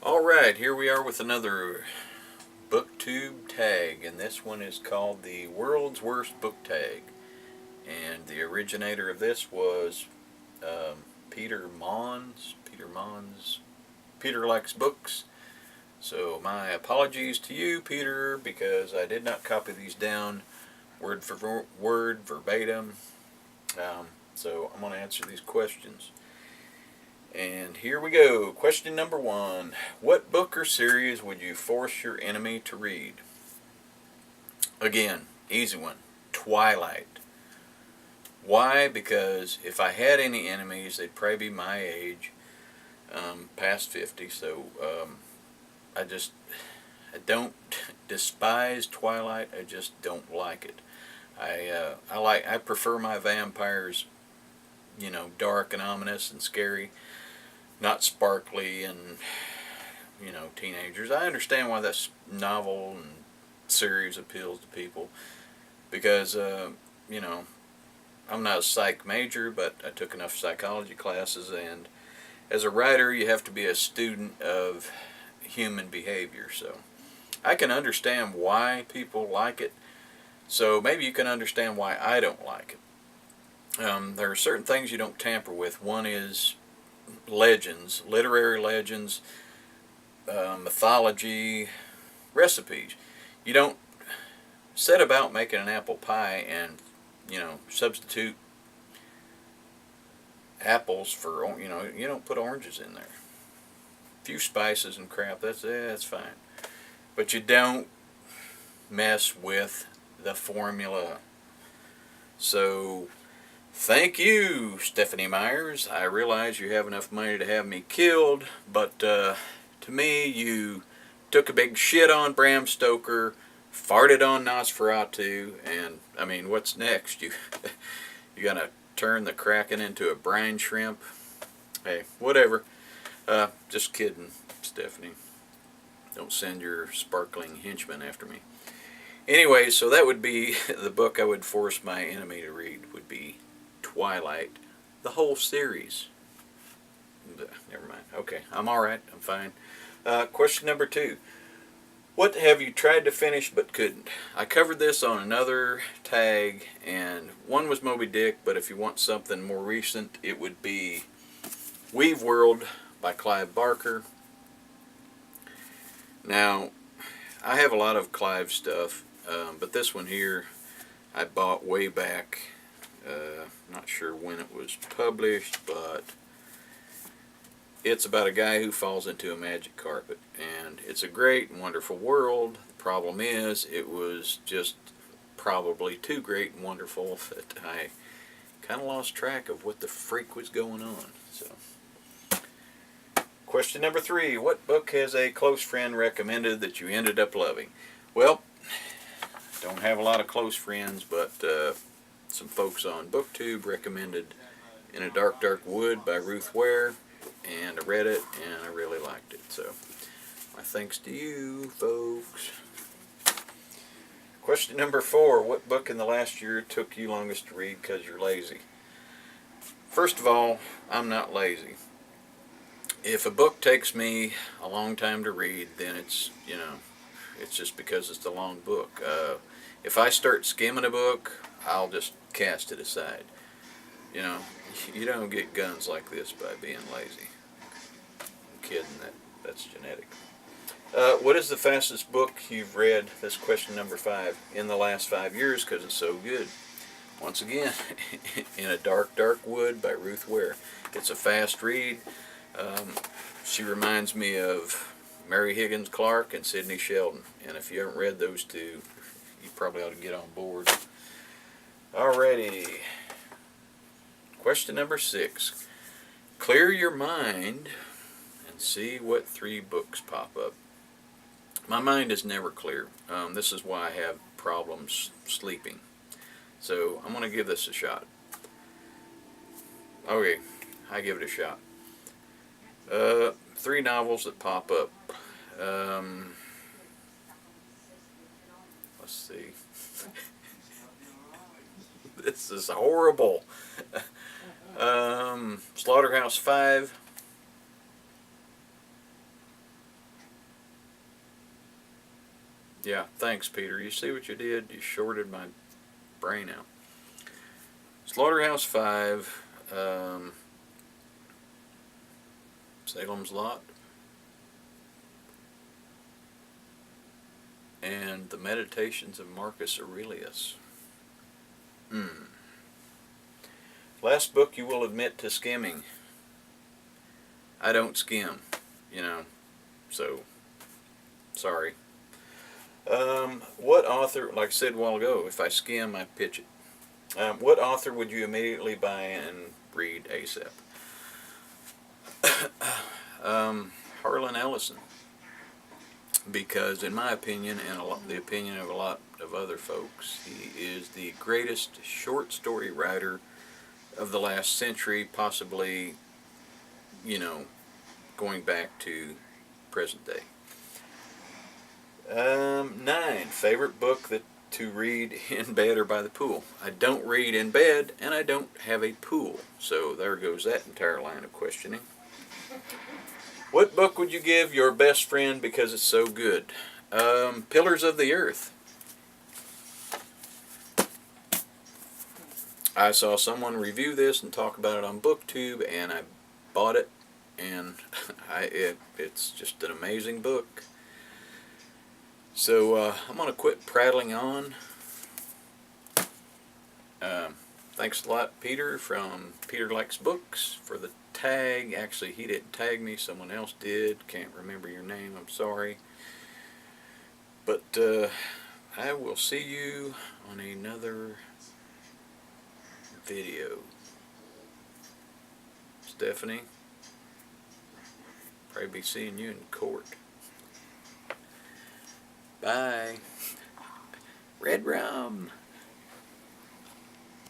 Alright, here we are with another Booktube tag, and this one is called the World's Worst Book Tag. And the originator of this was Peter Mons. Peter likes books. So my apologies to you, Peter, because I did not copy these down word for word, verbatim. So I'm going to answer these questions. And here we go. Question number 1. What book or series would you force your enemy to read? Again, easy one. Twilight. Why? Because if I had any enemies, they'd probably be my age, past 50. So I don't despise Twilight. I just don't like it. I prefer my vampires, dark and ominous and scary, not sparkly and teenagers. I understand why this novel and series appeals to people because I'm not a psych major, but I took enough psychology classes, and as a writer you have to be a student of human behavior, so I can understand why people like it. So maybe you can understand why I don't like it. There are certain things you don't tamper with. One is legends, literary legends, mythology, recipes. You don't set about making an apple pie and substitute apples for you don't put oranges in there. A few spices and crap, that's fine. But you don't mess with the formula. So thank you, Stephanie Myers. I realize you have enough money to have me killed, but to me, you took a big shit on Bram Stoker, farted on Nosferatu, and I mean, what's next? You gonna turn the Kraken into a brine shrimp? Hey, whatever. Just kidding, Stephanie. Don't send your sparkling henchmen after me. Anyway, so that would be the book I would force my enemy to read, would be Twilight, the whole series. Never mind. Okay, I'm alright. I'm fine. Question number 2. What have you tried to finish but couldn't? I covered this on another tag, and one was Moby Dick, but if you want something more recent, it would be Weve World by Clive Barker. Now, I have a lot of Clive stuff, but this one here I bought way back. Not sure when it was published, but it's about a guy who falls into a magic carpet, and it's a great and wonderful world. The problem is, it was just probably too great and wonderful that I kind of lost track of what the freak was going on. So, question number 3. What book has a close friend recommended that you ended up loving? Well, don't have a lot of close friends, but some folks on Booktube recommended In a Dark, Dark Wood by Ruth Ware, and I read it, and I really liked it. So, my thanks to you, folks. Question number 4. What book in the last year took you longest to read because you're lazy? First of all, I'm not lazy. If a book takes me a long time to read, then it's just because it's a long book. If I start skimming a book, I'll just cast it aside. You don't get guns like this by being lazy. I'm kidding, that's genetic. What is the fastest book you've read? That's question number 5. In the last 5 years, because it's so good. Once again, In a Dark, Dark Wood by Ruth Ware. It's a fast read. She reminds me of Mary Higgins Clark and Sidney Sheldon. And if you haven't read those two, you probably ought to get on board. Alrighty. Question number 6. Clear your mind and see what 3 books pop up. My mind is never clear. This is why I have problems sleeping. So I'm going to give this a shot. Okay, I give it a shot. 3 novels that pop up. Let's see. This is horrible. Slaughterhouse-Five, Yeah, thanks, Peter. You see what you did? You shorted my brain out. Slaughterhouse-Five, Salem's Lot, and the Meditations of Marcus Aurelius. Last book you will admit to skimming. I don't skim, you know, so sorry. What author, like I said a while ago, if I skim, I pitch it. What author would you immediately buy and read ASAP? Harlan Ellison. Because in my opinion, and the opinion of a lot of other folks, he is the greatest short story writer of the last century, possibly, you know, going back to present day. 9, favorite book to read in bed or by the pool. I don't read in bed, and I don't have a pool, so there goes that entire line of questioning. What book would you give your best friend because it's so good? Pillars of the Earth. I saw someone review this and talk about it on Booktube, and I bought it, and it's just an amazing book. So I'm going to quit prattling on. Thanks a lot, Peter, from Peter Likes Books, for the tag. Actually, he didn't tag me, someone else did. Can't remember your name, I'm sorry. But I will see you on another video. Stephanie, probably be seeing you in court. Bye. Red rum.